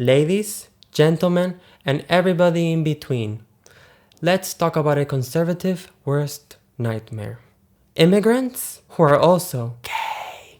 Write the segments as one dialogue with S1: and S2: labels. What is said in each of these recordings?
S1: ladies, gentlemen, and everybody in between. Let's talk about a conservative worst nightmare. Immigrants who are also gay.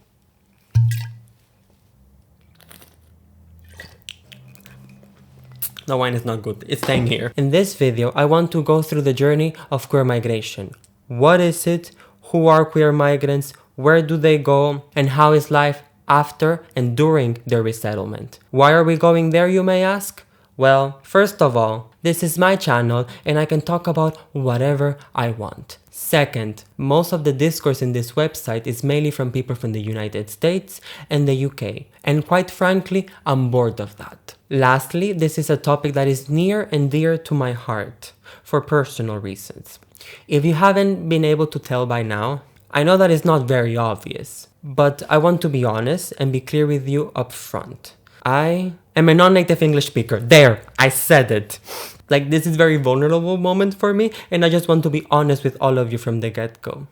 S1: The wine is not good, it's staying here. In this video, I want to go through the journey of queer migration. What is it? Who are queer migrants? Where do they go? And how is life after and during their resettlement? Why are we going there, you may ask? Well, first of all, this is my channel and I can talk about whatever I want. Second, most of the discourse in this website is mainly from people from the United States and the UK, and quite frankly, I'm bored of that. Lastly, this is a topic that is near and dear to my heart, for personal reasons. If you haven't been able to tell by now, I know that it's not very obvious, but I want to be honest and be clear with you up front. I am a non-native English speaker. There, I said it. Like, this is a very vulnerable moment for me, and I just want to be honest with all of you from the get-go.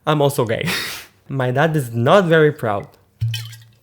S1: I'm also gay. My dad is not very proud.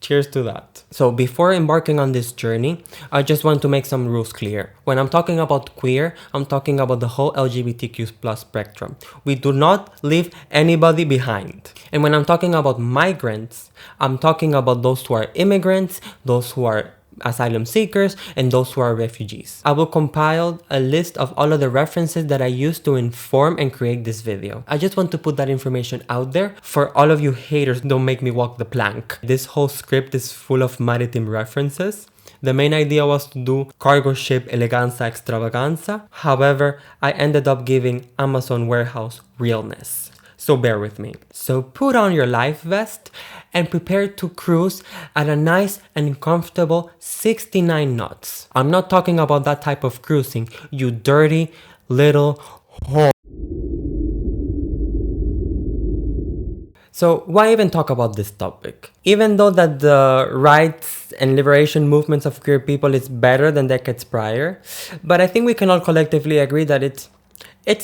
S1: Cheers to that. So before embarking on this journey, I just want to make some rules clear. When I'm talking about queer, I'm talking about the whole LGBTQ plus spectrum. We do not leave anybody behind. And when I'm talking about migrants, I'm talking about those who are immigrants, those who are asylum seekers, and those who are refugees. I will compile a list of all of the references that I used to inform and create this video. I just want to put that information out there for all of you haters. Don't make me walk the plank. This whole script is full of maritime references. The main idea was to do cargo ship eleganza extravaganza. However, I ended up giving Amazon warehouse realness. So bear with me. So put on your life vest and prepare to cruise at a nice and comfortable 69 knots. I'm not talking about that type of cruising, you dirty little whore. So why even talk about this topic? Even though that the rights and liberation movements of queer people is better than decades prior, but I think we can all collectively agree that it's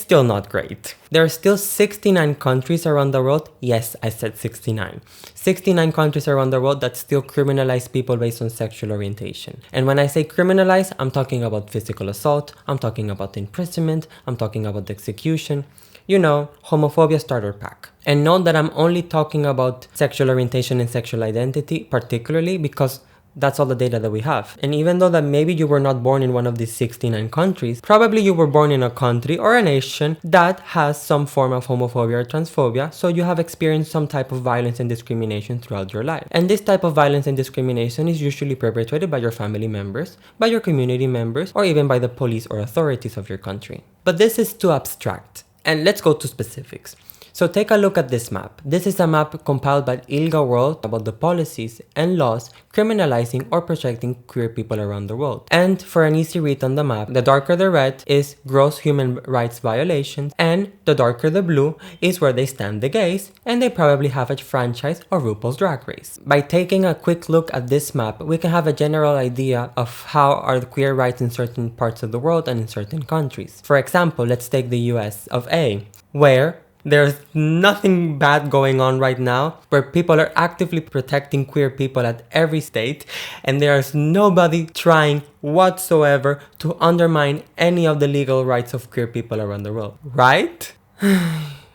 S1: still not great. There are still 69 countries around the world. Yes, I said 69. 69 countries around the world that still criminalize people based on sexual orientation. And when I say criminalize, I'm talking about physical assault, I'm talking about imprisonment, I'm talking about execution. You know, homophobia starter pack. And note that I'm only talking about sexual orientation and sexual identity, particularly because that's all the data that we have. And even though that maybe you were not born in one of these 69 countries, probably you were born in a country or a nation that has some form of homophobia or transphobia, so you have experienced some type of violence and discrimination throughout your life. And this type of violence and discrimination is usually perpetrated by your family members, by your community members, or even by the police or authorities of your country. But this is too abstract. And let's go to specifics. So take a look at this map. This is a map compiled by ILGA World about the policies and laws criminalizing or protecting queer people around the world. And for an easy read on the map, the darker the red is gross human rights violations, and the darker the blue is where they stand the gays, and they probably have a franchise or RuPaul's Drag Race. By taking a quick look at this map, we can have a general idea of how are the queer rights in certain parts of the world and in certain countries. For example, let's take the US of A, where there's nothing bad going on right now, where people are actively protecting queer people at every state, and there's nobody trying whatsoever to undermine any of the legal rights of queer people around the world. Right?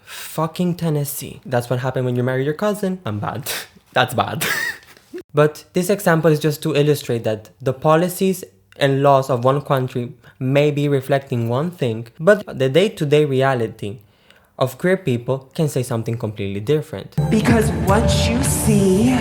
S1: Fucking Tennessee. That's what happened when you marry your cousin. I'm bad. That's bad. But this example is just to illustrate that the policies and laws of one country may be reflecting one thing, but the day-to-day reality of queer people can say something completely different.
S2: Because what you see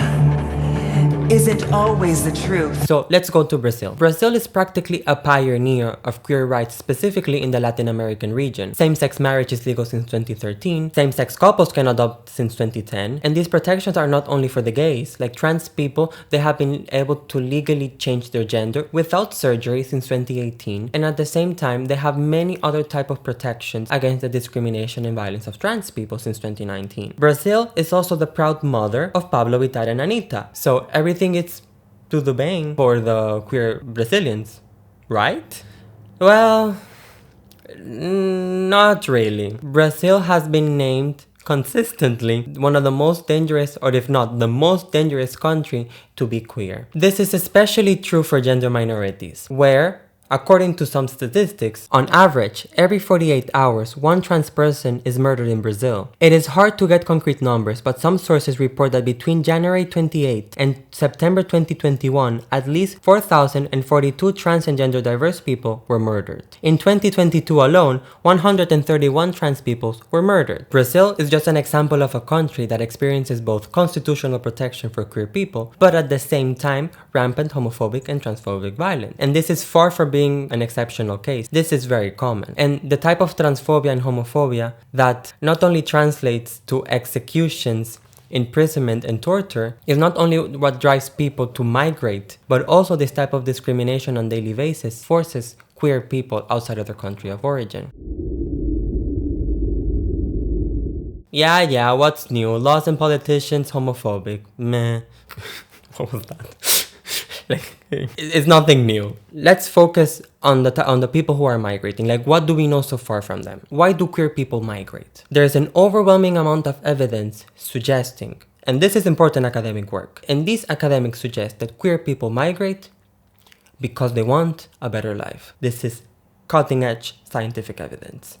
S2: isn't always the truth.
S1: So let's go to Brazil. Brazil is practically a pioneer of queer rights, specifically in the Latin American region. Same-sex marriage is legal since 2013. Same-sex couples can adopt since 2010. And these protections are not only for the gays. Like trans people, they have been able to legally change their gender without surgery since 2018. And at the same time, they have many other type of protections against the discrimination and violence of trans people since 2019. Brazil is also the proud mother of Pablo Vittar and Anitta. So everything it's to the bang for the queer Brazilians, right? Well, not really. Brazil has been named consistently one of the most dangerous, or if not the most dangerous country to be queer. This is especially true for gender minorities, where, according to some statistics, on average, every 48 hours, one trans person is murdered in Brazil. It is hard to get concrete numbers, but some sources report that between January 28 and September 2021, at least 4,042 trans and gender diverse people were murdered. In 2022 alone, 131 trans people were murdered. Brazil is just an example of a country that experiences both constitutional protection for queer people, but at the same time, rampant homophobic and transphobic violence. And this is far from being an exceptional case. This is very common. And the type of transphobia and homophobia that not only translates to executions, imprisonment, and torture is not only what drives people to migrate, but also this type of discrimination on a daily basis forces queer people outside of their country of origin. Yeah, what's new? Laws and politicians homophobic. Meh. What was that? It's nothing new. Let's focus on the people who are migrating. Like, what do we know so far from them? Why do queer people migrate? There's an overwhelming amount of evidence suggesting, and this is important academic work, and these academics suggest that queer people migrate because they want a better life. This is cutting-edge scientific evidence.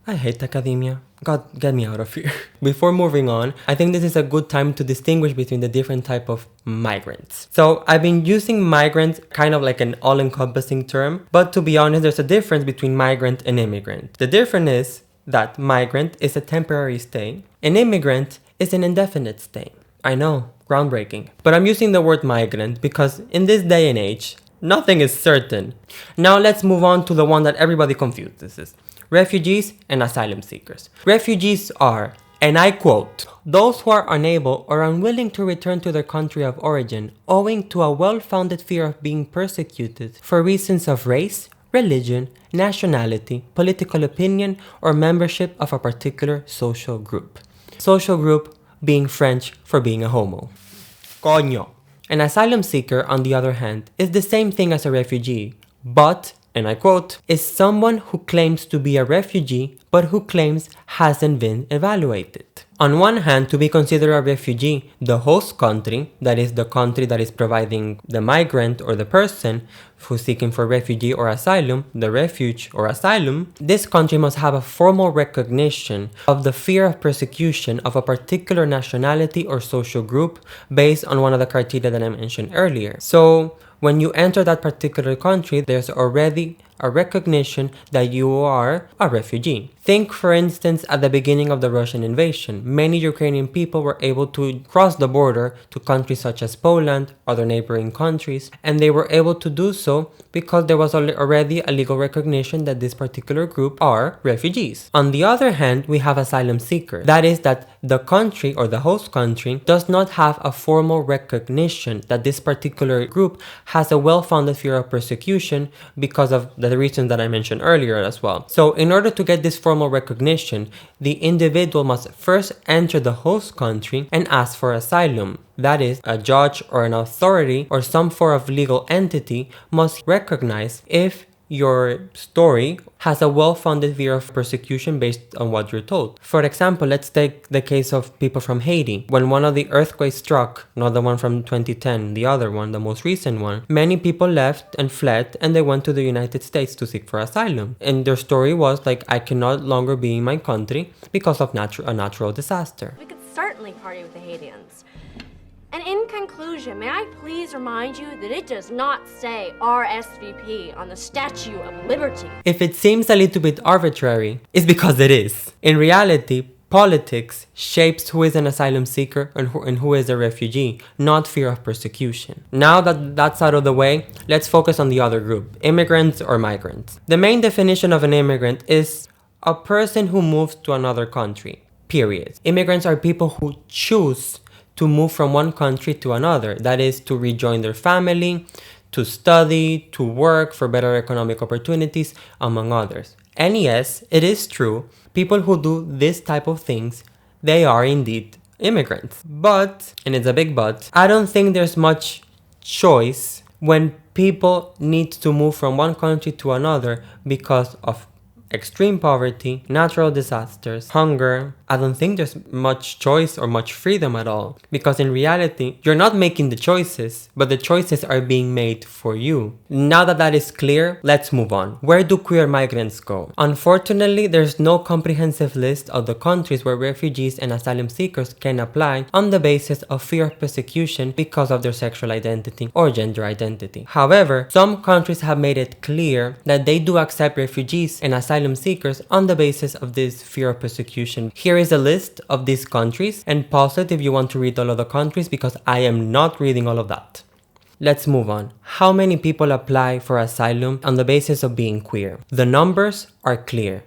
S1: I hate academia. God, get me out of here. Before moving on, I think this is a good time to distinguish between the different type of migrants. So I've been using migrants kind of like an all-encompassing term, but to be honest, there's a difference between migrant and immigrant. The difference is that migrant is a temporary stay, and immigrant is an indefinite stay. I know, groundbreaking. But I'm using the word migrant because in this day and age, nothing is certain. Now let's move on to the one that everybody confuses. Refugees and asylum seekers. Refugees are, and I quote, those who are unable or unwilling to return to their country of origin owing to a well-founded fear of being persecuted for reasons of race, religion, nationality, political opinion, or membership of a particular social group. Social group being French for being a homo. Coño. An asylum seeker, on the other hand, is the same thing as a refugee, but, and I quote, is someone who claims to be a refugee but who claims hasn't been evaluated. On one hand, to be considered a refugee, the host country, that is the country that is providing the migrant or the person who's seeking for refugee or asylum, the refuge or asylum, this country must have a formal recognition of the fear of persecution of a particular nationality or social group based on one of the criteria that I mentioned earlier. So, when you enter that particular country, there's already a recognition that you are a refugee. Think, for instance, at the beginning of the Russian invasion. Many Ukrainian people were able to cross the border to countries such as Poland, other neighboring countries, and they were able to do so because there was already a legal recognition that this particular group are refugees. On the other hand, we have asylum seekers. That is that the country or the host country does not have a formal recognition that this particular group has a well-founded fear of persecution because of the reasons that I mentioned earlier as well. So in order to get this formal recognition, the individual must first enter the host country and ask for asylum. That is, a judge or an authority or some form of legal entity must recognize if your story has a well-founded fear of persecution based on what you're told. For example, let's take the case of people from Haiti. When one of the earthquakes struck, not the one from 2010, the other one, the most recent one, many people left and fled and they went to the United States to seek for asylum. And their story was like, I can no longer be in my country because of a natural disaster.
S3: We could certainly party with the Haitians. And in conclusion, may I please remind you that it does not say RSVP on the Statue of Liberty.
S1: If it seems a little bit arbitrary, it's because it is. In reality, politics shapes who is an asylum seeker and who is a refugee, not fear of persecution. Now that that's out of the way, let's focus on the other group, immigrants or migrants. The main definition of an immigrant is a person who moves to another country, period. Immigrants are people who choose to move from one country to another, that is, to rejoin their family, to study, to work for better economic opportunities, among others. And yes, it is true, people who do this type of things, they are indeed immigrants. But, and it's a big but, I don't think there's much choice when people need to move from one country to another because of extreme poverty, natural disasters, hunger, I don't think there's much choice or much freedom at all. Because in reality, you're not making the choices, but the choices are being made for you. Now that that is clear, let's move on. Where do queer migrants go? Unfortunately, there's no comprehensive list of the countries where refugees and asylum seekers can apply on the basis of fear of persecution because of their sexual identity or gender identity. However, some countries have made it clear that they do accept refugees and asylum seekers on the basis of this fear of persecution. Here is a list of these countries, and pause it if you want to read all of the countries because I am not reading all of that. Let's move on. How many people apply for asylum on the basis of being queer? The numbers are clear.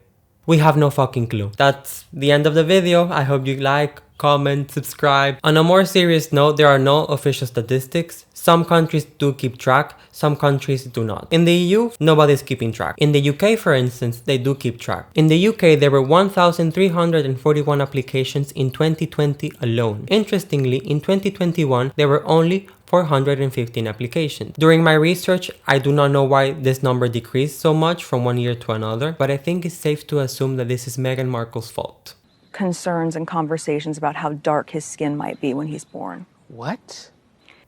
S1: We have no fucking clue. That's the end of the video. I hope you like, comment, subscribe. On a more serious note, there are no official statistics. Some countries do keep track, some countries do not. In the EU, nobody's keeping track. In the UK, for instance, they do keep track. In the UK, there were 1,341 applications in 2020 alone. Interestingly, in 2021, there were only 415 applications. During my research, I do not know why this number decreased so much from one year to another, but I think it's safe to assume that this is Meghan Markle's fault.
S4: Concerns and conversations about how dark his skin might be when he's born.
S2: What?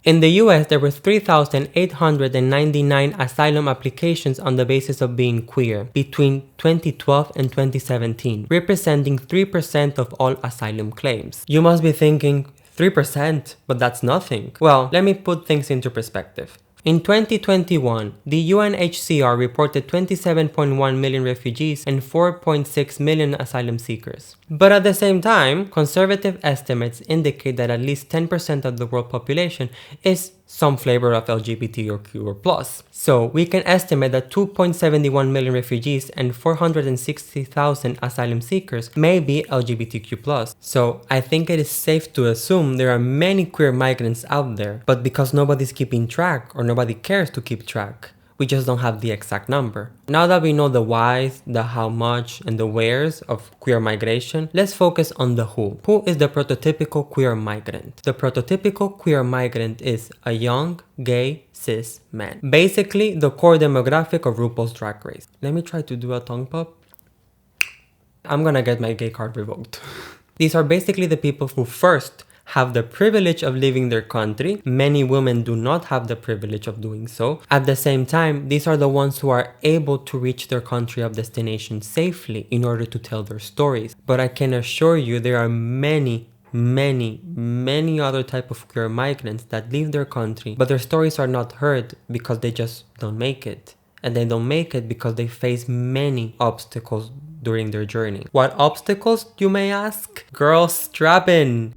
S1: In the US, there were 3,899 asylum applications on the basis of being queer between 2012 and 2017, representing 3% of all asylum claims. You must be thinking, 3%? But that's nothing. Well, let me put things into perspective. In 2021, the UNHCR reported 27.1 million refugees and 4.6 million asylum seekers. But at the same time, conservative estimates indicate that at least 10% of the world population is some flavor of LGBTQ or plus. So we can estimate that 2.71 million refugees and 460,000 asylum seekers may be LGBTQ plus. So I think it is safe to assume there are many queer migrants out there, but because nobody's keeping track or nobody cares to keep track, we just don't have the exact number. Now that we know the whys, the how much, and the wheres of queer migration, let's focus on the who. Who is the prototypical queer migrant? The prototypical queer migrant is a young, gay, cis man. Basically, the core demographic of RuPaul's Drag Race. Let me try to do a tongue pop. I'm gonna get my gay card revoked. These are basically the people who first have the privilege of leaving their country. Many women do not have the privilege of doing so. At the same time, these are the ones who are able to reach their country of destination safely in order to tell their stories. But I can assure you there are many other type of queer migrants that leave their country, but their stories are not heard because they just don't make it. And they don't make it because they face many obstacles during their journey. What obstacles, you may ask? Girls, strap in!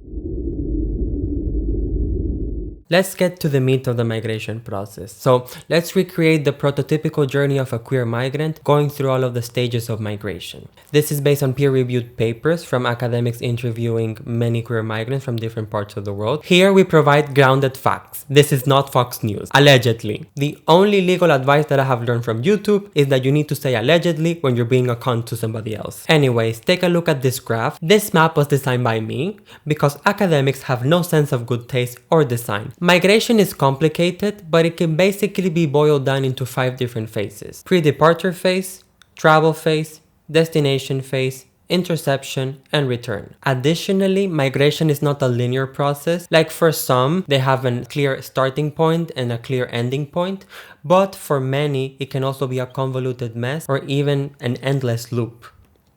S1: Let's get to the meat of the migration process. So let's recreate the prototypical journey of a queer migrant going through all of the stages of migration. This is based on peer-reviewed papers from academics interviewing many queer migrants from different parts of the world. Here we provide grounded facts. This is not Fox News. Allegedly. The only legal advice that I have learned from YouTube is that you need to say allegedly when you're being a cunt to somebody else. Anyways, take a look at this graph. This map was designed by me because academics have no sense of good taste or design. Migration is complicated, but it can basically be boiled down into 5 different phases. Pre-departure phase, travel phase, destination phase, interception, and return. Additionally, migration is not a linear process. Like for some, they have a clear starting point and a clear ending point, but for many, it can also be a convoluted mess or even an endless loop.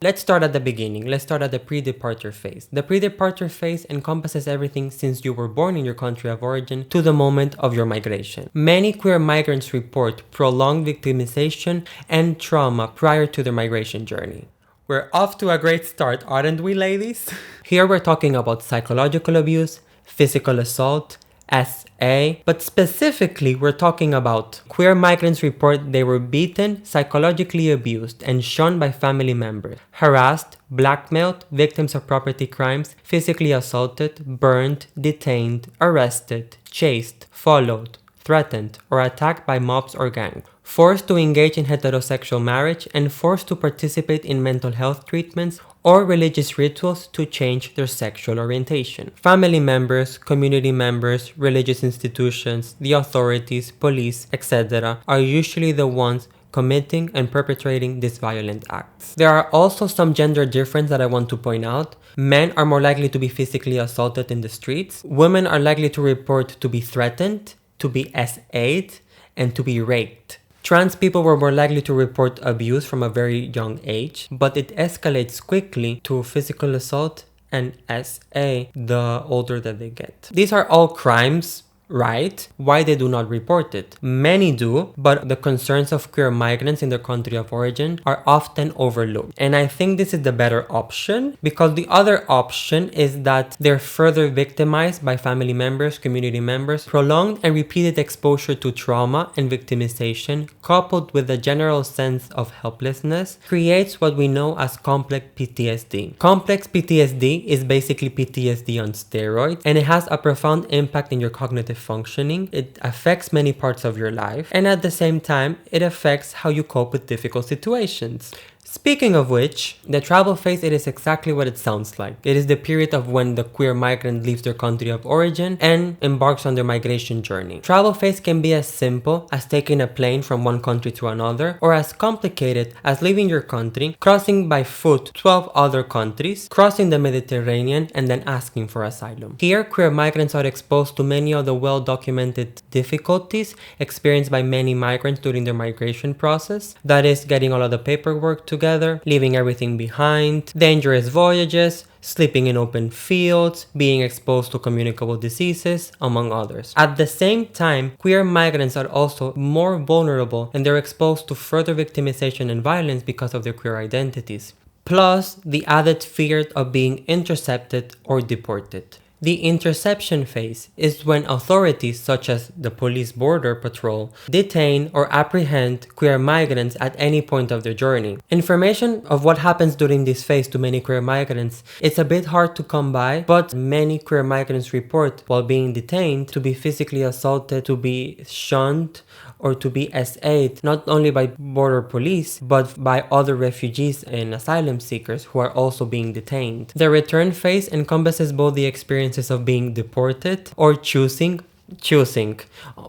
S1: Let's start at the beginning. Let's start at the pre-departure phase. The pre-departure phase encompasses everything since you were born in your country of origin to the moment of your migration. Many queer migrants report prolonged victimization and trauma prior to their migration journey. We're off to a great start, aren't we, ladies? Here we're talking about psychological abuse, physical assault, SA, but specifically we're talking about queer migrants report they were beaten, psychologically abused, and shunned by family members, harassed, blackmailed, victims of property crimes, physically assaulted, burned, detained, arrested, chased, followed, threatened, or attacked by mobs or gangs, forced to engage in heterosexual marriage, and forced to participate in mental health treatments or religious rituals to change their sexual orientation. Family members, community members, religious institutions, the authorities, police, etc. are usually the ones committing and perpetrating these violent acts. There are also some gender differences that I want to point out. Men are more likely to be physically assaulted in the streets. Women are likely to report to be threatened, to be SA'd, and to be raped. Trans people were more likely to report abuse from a very young age, but it escalates quickly to physical assault and SA the older that they get. These are all crimes, right? Why they do not report it? Many do, but the concerns of queer migrants in their country of origin are often overlooked. And I think this is the better option, because the other option is that they're further victimized by family members, community members. Prolonged and repeated exposure to trauma and victimization, coupled with a general sense of helplessness, creates what we know as complex PTSD. Complex PTSD is basically PTSD on steroids, and it has a profound impact in your cognitive functioning. It affects many parts of your life, and at the same time, it affects how you cope with difficult situations. Speaking of which, the travel phase, it is exactly what it sounds like. It is the period of when the queer migrant leaves their country of origin and embarks on their migration journey. Travel phase can be as simple as taking a plane from one country to another, or as complicated as leaving your country, crossing by foot 12 other countries, crossing the Mediterranean, and then asking for asylum. Here, queer migrants are exposed to many of the well-documented difficulties experienced by many migrants during their migration process. That is, getting all of the paperwork together, leaving everything behind, dangerous voyages, sleeping in open fields, being exposed to communicable diseases, among others. At the same time, queer migrants are also more vulnerable, and they're exposed to further victimization and violence because of their queer identities. Plus, the added fear of being intercepted or deported. The interception phase is when authorities such as the police border patrol detain or apprehend queer migrants at any point of their journey. Information of what happens during this phase to many queer migrants, it's a bit hard to come by, but many queer migrants report while being detained to be physically assaulted, to be shunned, or to be SA'd, not only by border police, but by other refugees and asylum seekers who are also being detained. The return phase encompasses both the experiences of being deported or choosing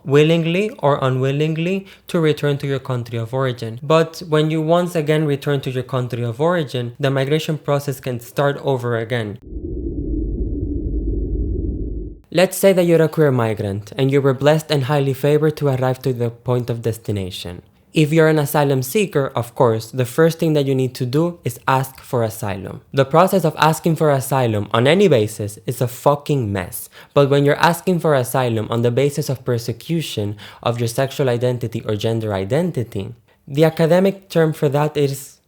S1: willingly or unwillingly to return to your country of origin. But when you once again return to your country of origin, the migration process can start over again. Let's say that you're a queer migrant and you were blessed and highly favored to arrive to the point of destination. If you're an asylum seeker, of course, the first thing that you need to do is ask for asylum. The process of asking for asylum on any basis is a fucking mess. But when you're asking for asylum on the basis of persecution of your sexual identity or gender identity, the academic term for that is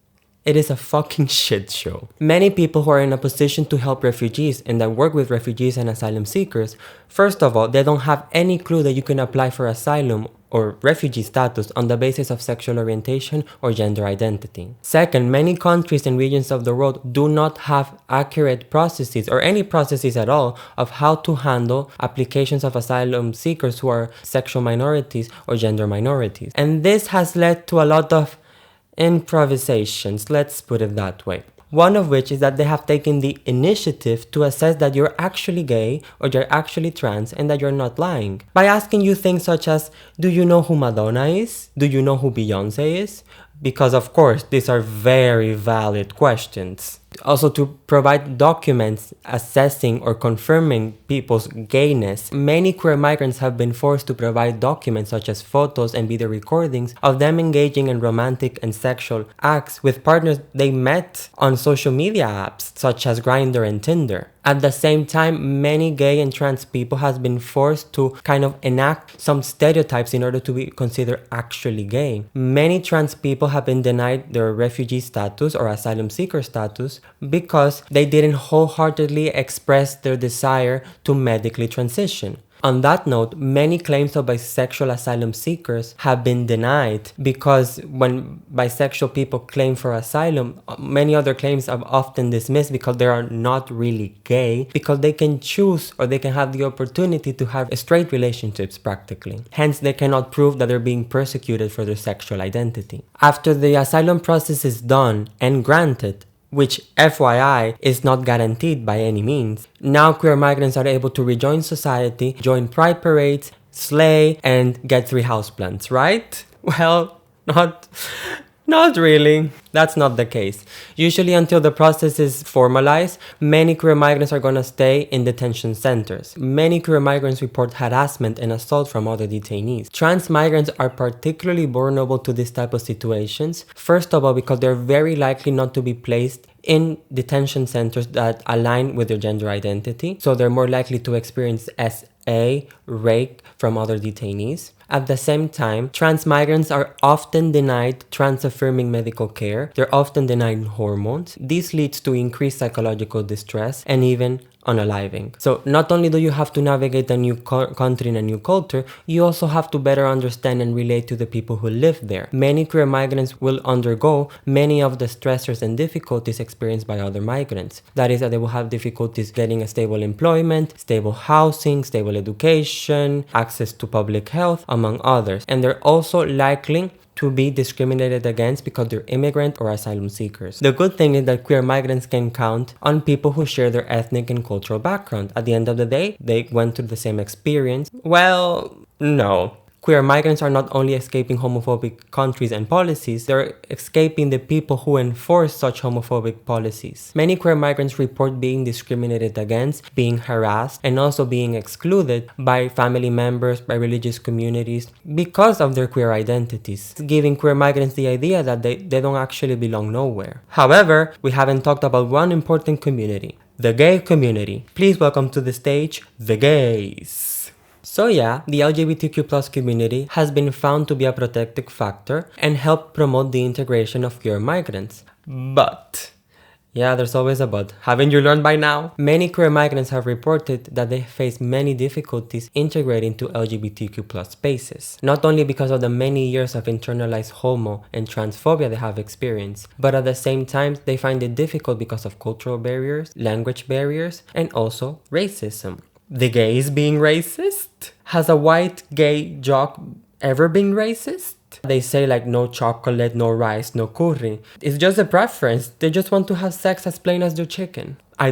S1: it is a fucking shit show. Many people who are in a position to help refugees and that work with refugees and asylum seekers, first of all, they don't have any clue that you can apply for asylum or refugee status on the basis of sexual orientation or gender identity. Second, many countries and regions of the world do not have accurate processes or any processes at all of how to handle applications of asylum seekers who are sexual minorities or gender minorities. And this has led to a lot of improvisations, let's put it that way. One of which is that they have taken the initiative to assess that you're actually gay or you're actually trans and that you're not lying. By asking you things such as, do you know who Madonna is? Do you know who Beyonce is? Because of course, these are very valid questions. Also, to provide documents assessing or confirming people's gayness. Many queer migrants have been forced to provide documents such as photos and video recordings of them engaging in romantic and sexual acts with partners they met on social media apps such as Grindr and Tinder. At the same time, many gay and trans people have been forced to kind of enact some stereotypes in order to be considered actually gay. Many trans people have been denied their refugee status or asylum seeker status because they didn't wholeheartedly express their desire to medically transition. On that note, many claims of bisexual asylum seekers have been denied because when bisexual people claim for asylum, many other claims are often dismissed because they are not really gay, because they can choose or they can have the opportunity to have straight relationships practically. Hence, they cannot prove that they're being persecuted for their sexual identity. After the asylum process is done and granted, which FYI is not guaranteed by any means, now queer migrants are able to rejoin society, join pride parades, slay, and get 3 houseplants, right? Well, Not really. That's not the case. Usually until the process is formalized, many queer migrants are gonna stay in detention centers. Many queer migrants report harassment and assault from other detainees. Trans migrants are particularly vulnerable to this type of situations. First of all, because they're very likely not to be placed in detention centers that align with their gender identity. So they're more likely to experience SA, rape from other detainees. At the same time, trans migrants are often denied trans-affirming medical care. They're often denied hormones. This leads to increased psychological distress and even unaliving. So not only do you have to navigate a new country and a new culture, you also have to better understand and relate to the people who live there. Many queer migrants will undergo many of the stressors and difficulties experienced by other migrants. That is, that they will have difficulties getting a stable employment, stable housing, stable education, access to public health, among others. And they're also likely to be discriminated against because they're immigrant or asylum seekers. The good thing is that queer migrants can count on people who share their ethnic and cultural background. At the end of the day, they went through the same experience. Well, no. Queer migrants are not only escaping homophobic countries and policies, they're escaping the people who enforce such homophobic policies. Many queer migrants report being discriminated against, being harassed, and also being excluded by family members, by religious communities, because of their queer identities, giving queer migrants the idea that they don't actually belong nowhere. However, we haven't talked about one important community, the gay community. Please welcome to the stage, the gays. So yeah, the LGBTQ plus community has been found to be a protective factor and help promote the integration of queer migrants. But, yeah, there's always a but. Haven't you learned by now? Many queer migrants have reported that they face many difficulties integrating to LGBTQ plus spaces. Not only because of the many years of internalized homo and transphobia they have experienced, but at the same time, they find it difficult because of cultural barriers, language barriers, and also racism. The gays being racist? Has a white gay jock ever been racist? They say like no chocolate, no rice, no curry. It's just a preference. They just want to have sex as plain as their chicken. I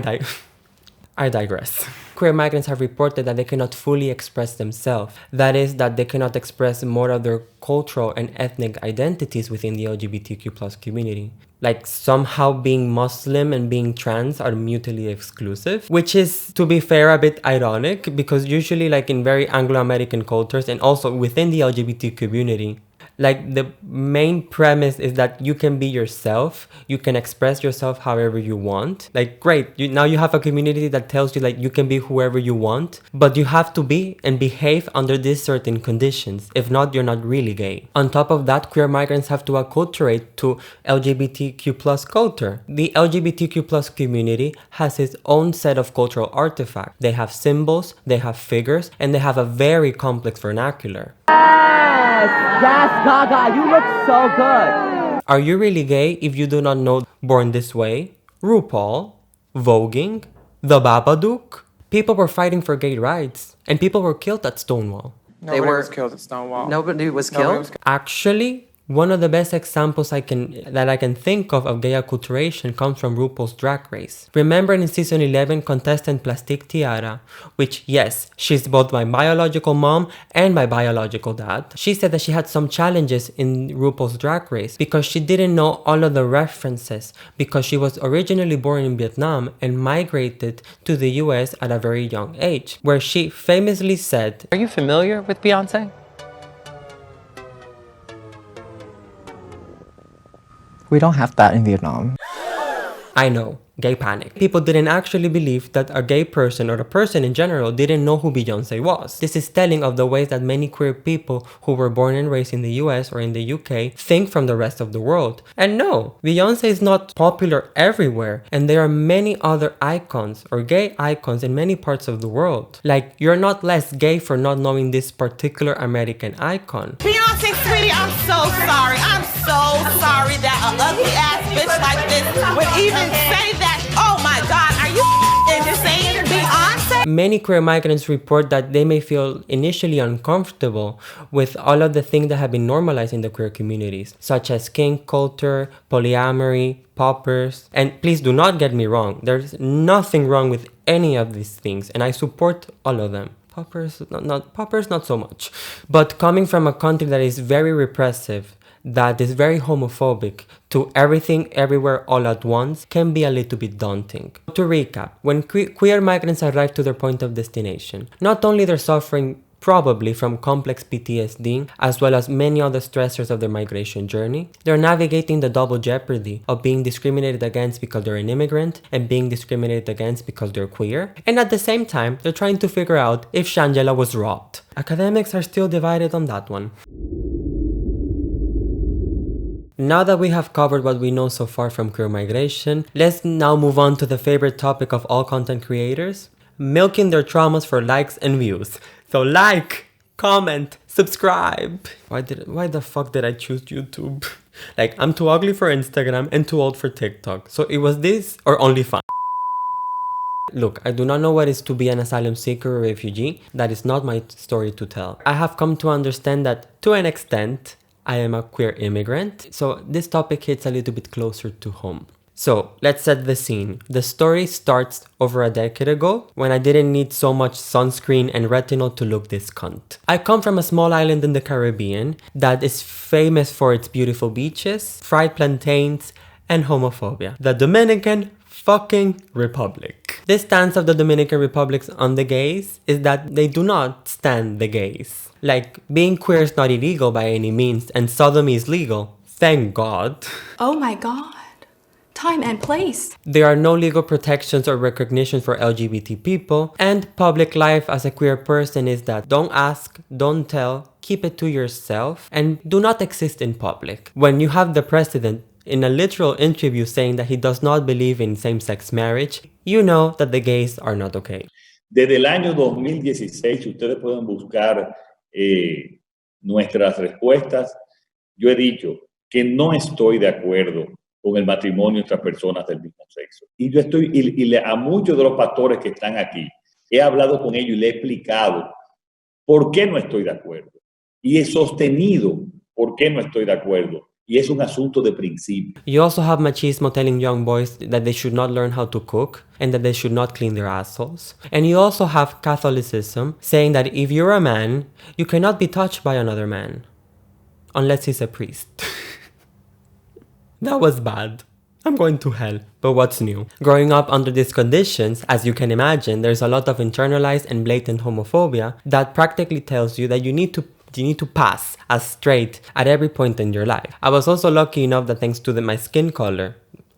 S1: digress. Queer migrants have reported that they cannot fully express themselves. That is, that they cannot express more of their cultural and ethnic identities within the LGBTQ plus community. Like somehow being Muslim and being trans are mutually exclusive, which is, to be fair, a bit ironic because usually like in very Anglo-American cultures and also within the LGBT community, like the main premise is that you can be yourself, you can express yourself however you want. Like great, now you have a community that tells you like you can be whoever you want, but you have to be and behave under these certain conditions. If not, you're not really gay. On top of that, queer migrants have to acculturate to LGBTQ plus culture. The LGBTQ plus community has its own set of cultural artifacts. They have symbols, they have figures, and they have a very complex vernacular.
S2: Yes, Gaga, you look so good.
S1: Are you really gay if you do not know Born This Way, RuPaul, Voguing, The Babadook? People were fighting for gay rights, and people were killed at Stonewall.
S5: Nobody was killed at Stonewall.
S6: Nobody was killed?
S1: Actually, one of the best examples I can think of gay acculturation comes from RuPaul's Drag Race. Remember in season 11, contestant Plastique Tiara, which yes, she's both my biological mom and my biological dad. She said that she had some challenges in RuPaul's Drag Race because she didn't know all of the references because she was originally born in Vietnam and migrated to the US at a very young age, where she famously said,
S6: Are you familiar with Beyonce?
S5: We don't have that in Vietnam.
S1: I know, gay panic. People didn't actually believe that a gay person or a person in general didn't know who Beyonce was. This is telling of the ways that many queer people who were born and raised in the US or in the UK think from the rest of the world. And no, Beyonce is not popular everywhere, and there are many other icons or gay icons in many parts of the world. Like, you're not less gay for not knowing this particular American icon.
S2: Beyonce, sweetie, I'm so sorry. I'm so sorry that an ugly ass bitch like this would even say that. Oh my God, are you insane? Beyonce?
S1: Many queer migrants report that they may feel initially uncomfortable with all of the things that have been normalized in the queer communities, such as kink culture, polyamory, poppers. And please do not get me wrong, there's nothing wrong with any of these things, and I support all of them. Poppers, not so much. But coming from a country that is very repressive, that is very homophobic to everything, everywhere, all at once can be a little bit daunting. To recap, when queer migrants arrive to their point of destination, not only they're suffering probably from complex PTSD, as well as many other stressors of their migration journey, they're navigating the double jeopardy of being discriminated against because they're an immigrant and being discriminated against because they're queer. And at the same time, they're trying to figure out if Shangela was robbed. Academics are still divided on that one. Now that we have covered what we know so far from queer migration, let's now move on to the favorite topic of all content creators: milking their traumas for likes and views. So like, comment, subscribe. Why the fuck did I choose YouTube? Like, I'm too ugly for Instagram and too old for TikTok. So it was this or OnlyFans. Look, I do not know what it is to be an asylum seeker or refugee. That is not my story to tell. I have come to understand that, to an extent, I am a queer immigrant. So this topic hits a little bit closer to home. So let's set the scene. The story starts over a decade ago when I didn't need so much sunscreen and retinol to look this cunt. I come from a small island in the Caribbean that is famous for its beautiful beaches, fried plantains, and homophobia. The Dominican fucking Republic. This stance of the Dominican Republic on the gays is that they do not stand the gays. Like, being queer is not illegal by any means, and sodomy is legal. Thank God.
S7: Oh my God. Time and place.
S1: There are no legal protections or recognition for LGBT people, and public life as a queer person is that don't ask, don't tell, keep it to yourself, and do not exist in public. When you have the president in a literal interview saying that he does not believe in same-sex marriage, you know that the gays are not okay.
S8: Desde el año 2016, ustedes pueden buscar nuestras respuestas. Yo he dicho que no estoy de acuerdo con el matrimonio entre personas del mismo sexo. Y yo estoy, a muchos de los pastores que están aquí, he hablado con ellos y le he explicado por qué no estoy de acuerdo. Y he sostenido por qué no estoy de acuerdo. Y es un asunto de principio.
S1: You also have machismo telling young boys that they should not learn how to cook and that they should not clean their assholes. And you also have Catholicism saying that if you're a man, you cannot be touched by another man. Unless he's a priest. That was bad. I'm going to hell. But what's new? Growing up under these conditions, as you can imagine, there's a lot of internalized and blatant homophobia that practically tells you that you need to pass as straight at every point in your life. I was also lucky enough that thanks to my skin color,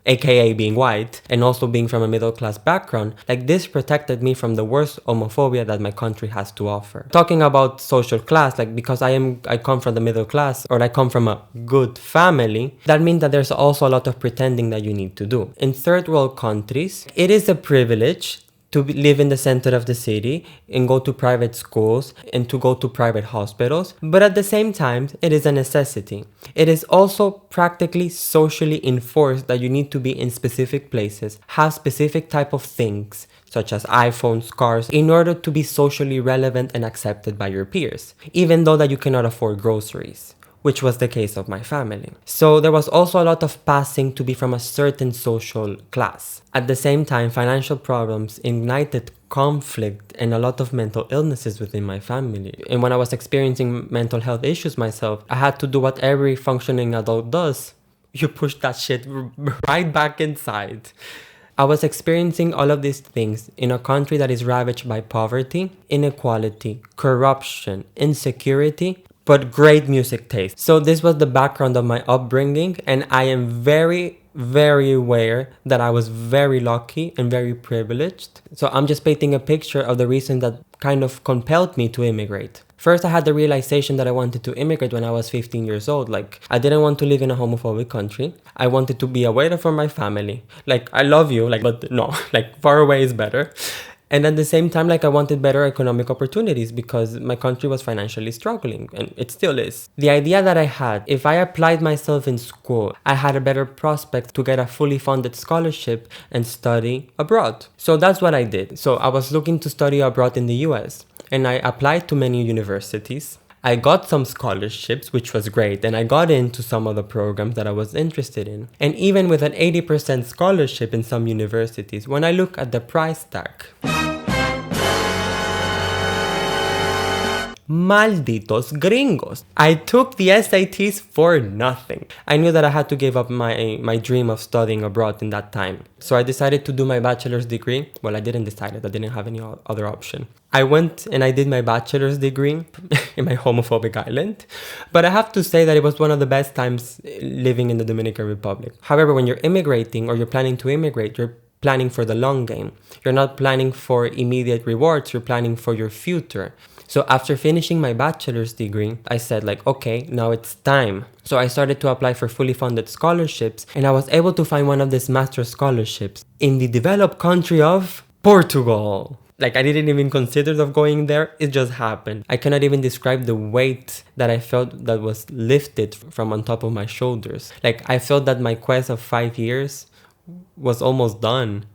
S1: aka being white, and also being from a middle-class background, like this protected me from the worst homophobia that my country has to offer. Talking about social class, like because I come from the middle class, or I come from a good family, that means that there's also a lot of pretending that you need to do. In third world countries, it is a privilege to live in the center of the city and go to private schools and to go to private hospitals, but at the same time, it is a necessity. It is also practically socially enforced that you need to be in specific places, have specific type of things, such as iPhones, cars, in order to be socially relevant and accepted by your peers, even though that you cannot afford groceries, which was the case of my family. So there was also a lot of passing to be from a certain social class. At the same time, financial problems ignited conflict and a lot of mental illnesses within my family. And when I was experiencing mental health issues myself, I had to do what every functioning adult does. You push that shit right back inside. I was experiencing all of these things in a country that is ravaged by poverty, inequality, corruption, insecurity, but great music taste. So this was the background of my upbringing, and I am very, very aware that I was very lucky and very privileged. So I'm just painting a picture of the reason that kind of compelled me to immigrate. First, I had the realization that I wanted to immigrate when I was 15 years old. Like, I didn't want to live in a homophobic country. I wanted to be away from my family. Like, I love you, like, but no, like, far away is better. And at the same time, like, I wanted better economic opportunities because my country was financially struggling, and it still is. The idea that I had, if I applied myself in school, I had a better prospect to get a fully funded scholarship and study abroad. So that's what I did. So I was looking to study abroad in the US, and I applied to many universities. I got some scholarships, which was great, and I got into some of the programs that I was interested in. And even with an 80% scholarship in some universities, when I look at the price tag, Malditos gringos. I took the SATs for nothing. I knew that I had to give up my dream of studying abroad in that time. So I decided to do my bachelor's degree. Well, I didn't decide it. I didn't have any other option. I went and I did my bachelor's degree in my homophobic island. But I have to say that it was one of the best times living in the Dominican Republic. However, when you're immigrating or you're planning to immigrate, you're planning for the long game. You're not planning for immediate rewards. You're planning for your future. So after finishing my bachelor's degree, I said like, okay, now it's time. So I started to apply for fully funded scholarships, and I was able to find one of these master scholarships in the developed country of Portugal. Like, I didn't even consider of going there. It just happened. I cannot even describe the weight that I felt that was lifted from on top of my shoulders. Like, I felt that my quest of 5 years was almost done.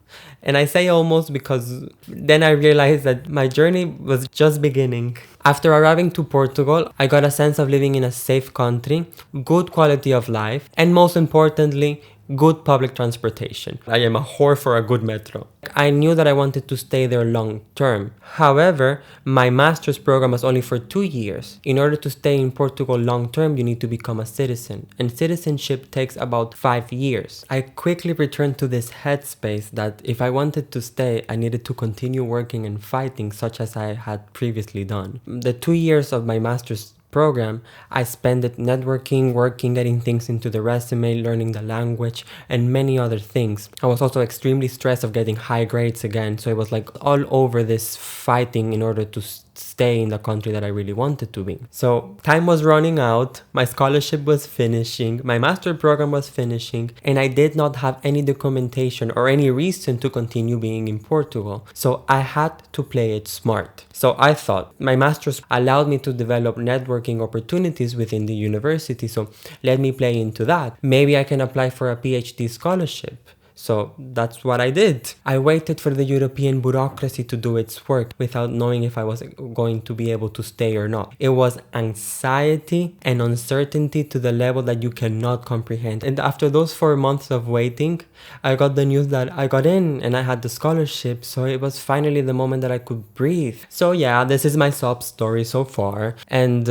S1: And I say almost because then I realized that my journey was just beginning. After arriving to Portugal, I got a sense of living in a safe country, good quality of life, and most importantly, good public transportation. I am a whore for a good metro. I knew that I wanted to stay there long term. However, my master's program was only for 2 years. In order to stay in Portugal long term, you need to become a citizen. And citizenship takes about 5 years. I quickly returned to this headspace that if I wanted to stay, I needed to continue working and fighting such as I had previously done. The 2 years of my master's program, I spent it networking, working, getting things into the resume, learning the language, and many other things. I was also extremely stressed of getting high grades again, so it was like all over this fighting in order to stay in the country that I really wanted to be. So time was running out, my scholarship was finishing, my master program was finishing, and I did not have any documentation or any reason to continue being in Portugal. So I had to play it smart. So I thought my master's allowed me to develop networking opportunities within the university, so let me play into that. Maybe I can apply for a PhD scholarship. So that's what I did. I waited for the European bureaucracy to do its work without knowing if I was going to be able to stay or not. It was anxiety and uncertainty to the level that you cannot comprehend. And after those 4 months of waiting, I got the news that I got in and I had the scholarship. So it was finally the moment that I could breathe. So yeah, this is my sob story so far. And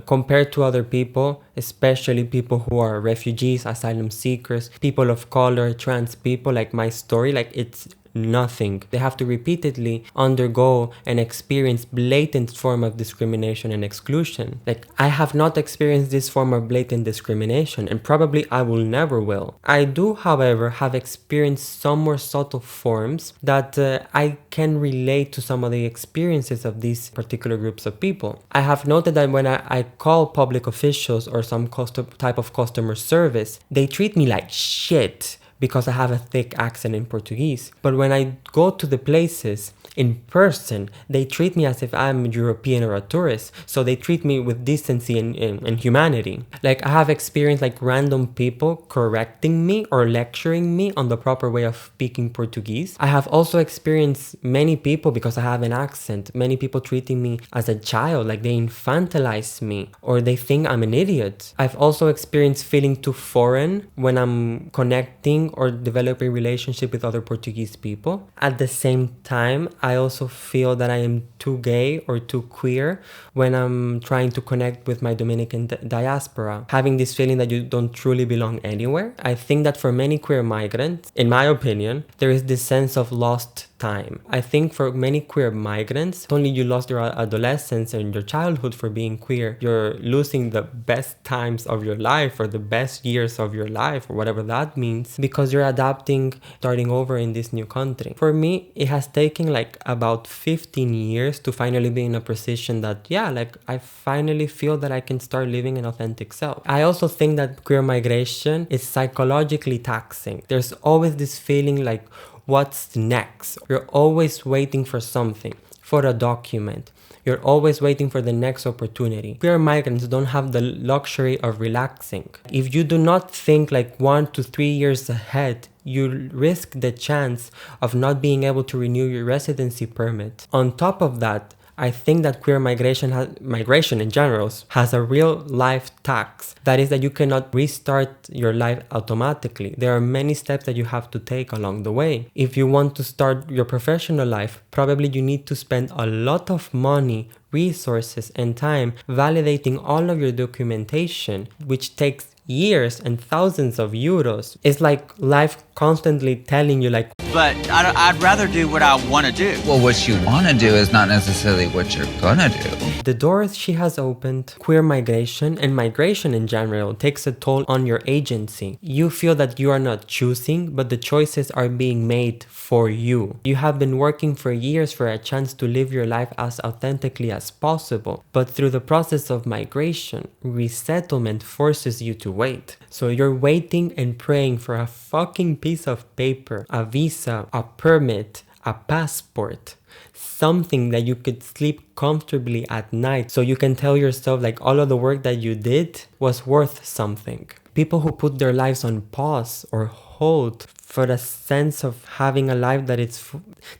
S1: compared to other people, especially people who are refugees, asylum seekers, people of color, trans people, like my story, like it's nothing. They have to repeatedly undergo and experience blatant form of discrimination and exclusion. Like, I have not experienced this form of blatant discrimination, and probably I will never will. I do, however, have experienced some more subtle forms that I can relate to some of the experiences of these particular groups of people. I have noted that when I call public officials or some type of customer service, they treat me like shit because I have a thick accent in Portuguese. But when I go to the places in person, they treat me as if I'm European or a tourist. So they treat me with decency and humanity. Like, I have experienced like random people correcting me or lecturing me on the proper way of speaking Portuguese. I have also experienced many people, because I have an accent, many people treating me as a child, like they infantilize me or they think I'm an idiot. I've also experienced feeling too foreign when I'm connecting or developing relationship with other Portuguese people. At the same time, I also feel that I am too gay or too queer when I'm trying to connect with my Dominican diaspora. Having this feeling that you don't truly belong anywhere. I think that for many queer migrants, in my opinion, there is this sense of lost time. I think for many queer migrants, not only you lost your adolescence and your childhood for being queer, you're losing the best times of your life or the best years of your life or whatever that means, because you're adapting, starting over in this new country. For me, it has taken like about 15 years to finally be in a position that, yeah, like I finally feel that I can start living an authentic self. I also think that queer migration is psychologically taxing. There's always this feeling like, what's next? You're always waiting for something, for a document. You're always waiting for the next opportunity. Queer migrants don't have the luxury of relaxing. If you do not think like 1 to 3 years ahead, you risk the chance of not being able to renew your residency permit. On top of that, I think that queer migration in general has a real life tax. That is that you cannot restart your life automatically. There are many steps that you have to take along the way. If you want to start your professional life, probably you need to spend a lot of money resources, and time validating all of your documentation, which takes years and thousands of euros. It's like life constantly telling you like,
S9: but I'd rather do what I want to do.
S10: Well, what you want to do is not necessarily what you're gonna do.
S1: the doors she has opened. Queer migration and migration in general takes a toll on your agency. You feel that you are not choosing, but the choices are being made for you. You have been working for years for a chance to live your life as authentically as possible, but through the process of migration, resettlement forces you to wait. So you're waiting and praying for a fucking piece of paper, a visa, a permit, a passport, something that you could sleep comfortably at night, so you can tell yourself like all of the work that you did was worth something. People who put their lives on pause or hold for the sense of having a life that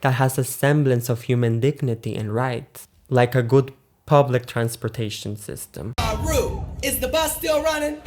S1: has a semblance of human dignity and rights, like a good public transportation system.
S11: Ru, is the bus still running?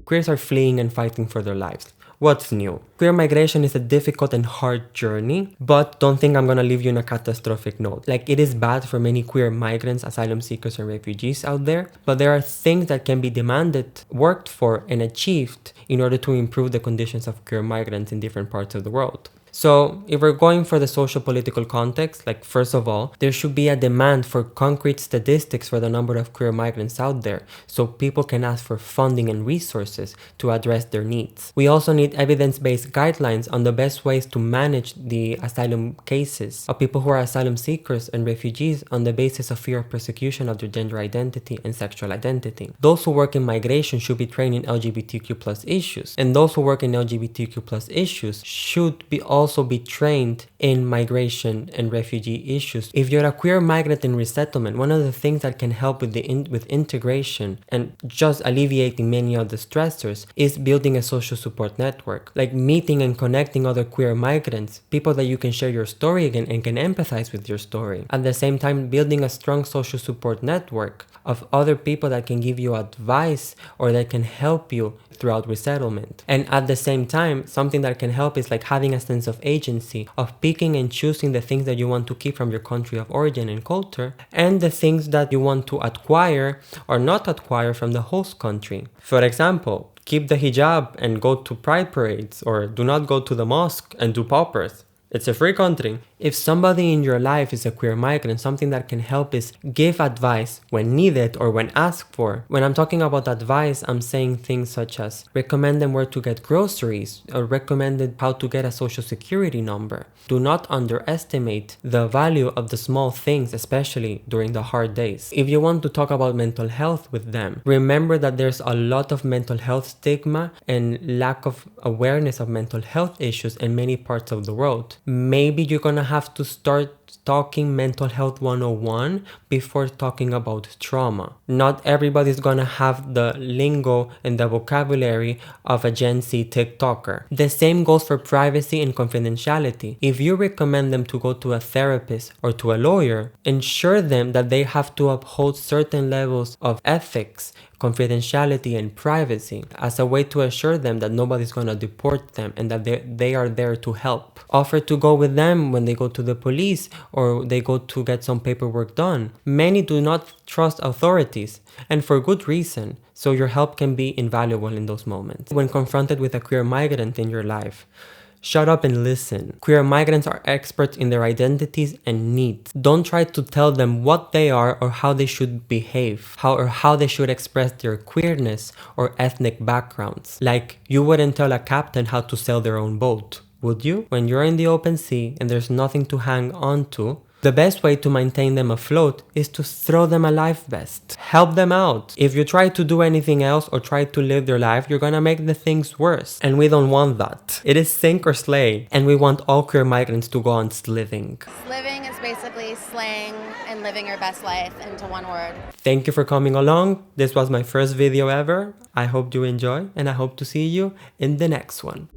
S1: Queers are fleeing and fighting for their lives. What's new? Queer migration is a difficult and hard journey, but don't think I'm gonna leave you on a catastrophic note. Like, it is bad for many queer migrants, asylum seekers, and refugees out there, but there are things that can be demanded, worked for, and achieved in order to improve the conditions of queer migrants in different parts of the world. So, if we're going for the social-political context, like, first of all, there should be a demand for concrete statistics for the number of queer migrants out there, so people can ask for funding and resources to address their needs. We also need evidence-based guidelines on the best ways to manage the asylum cases of people who are asylum seekers and refugees on the basis of fear of persecution of their gender identity and sexual identity. Those who work in migration should be trained in LGBTQ+ issues, and those who work in LGBTQ+ issues should also be trained in migration and refugee issues. If you're a queer migrant in resettlement, one of the things that can help with with integration and just alleviating many of the stressors is building a social support network, like meeting and connecting other queer migrants, people that you can share your story again and can empathize with your story. At the same time, building a strong social support network of other people that can give you advice or that can help you throughout resettlement. And at the same time, something that can help is like having a sense of agency, of picking and choosing the things that you want to keep from your country of origin and culture, and the things that you want to acquire or not acquire from the host country. For example, keep the hijab and go to pride parades, or do not go to the mosque and do paupers. It's a free country. If somebody in your life is a queer migrant, something that can help is give advice when needed or when asked for. When I'm talking about advice, I'm saying things such as recommend them where to get groceries or recommended how to get a social security number. Do not underestimate the value of the small things, especially during the hard days. If you want to talk about mental health with them, remember that there's a lot of mental health stigma and lack of awareness of mental health issues in many parts of the world. Maybe you're gonna have to start talking mental health 101 before talking about trauma. Not everybody's gonna have the lingo and the vocabulary of a Gen Z TikToker. The same goes for privacy and confidentiality. If you recommend them to go to a therapist or to a lawyer, ensure them that they have to uphold certain levels of ethics, confidentiality, and privacy as a way to assure them that nobody's gonna deport them and that they are there to help. Offer to go with them when they go to the police or they go to get some paperwork done. Many do not trust authorities, and for good reason, so your help can be invaluable in those moments. When confronted with a queer migrant in your life, shut up and listen. Queer migrants are experts in their identities and needs. Don't try to tell them what they are or how they should behave, how they should express their queerness or ethnic backgrounds. Like, you wouldn't tell a captain how to sail their own boat, would you? When you're in the open sea and there's nothing to hang on to, the best way to maintain them afloat is to throw them a life vest. Help them out. If you try to do anything else or try to live their life, you're gonna make the things worse. And we don't want that. It is sink or slay. And we want all queer migrants to go on sliving.
S12: Sliving is basically slaying and living your best life into one word.
S1: Thank you for coming along. This was my first video ever. I hope you enjoy, and I hope to see you in the next one.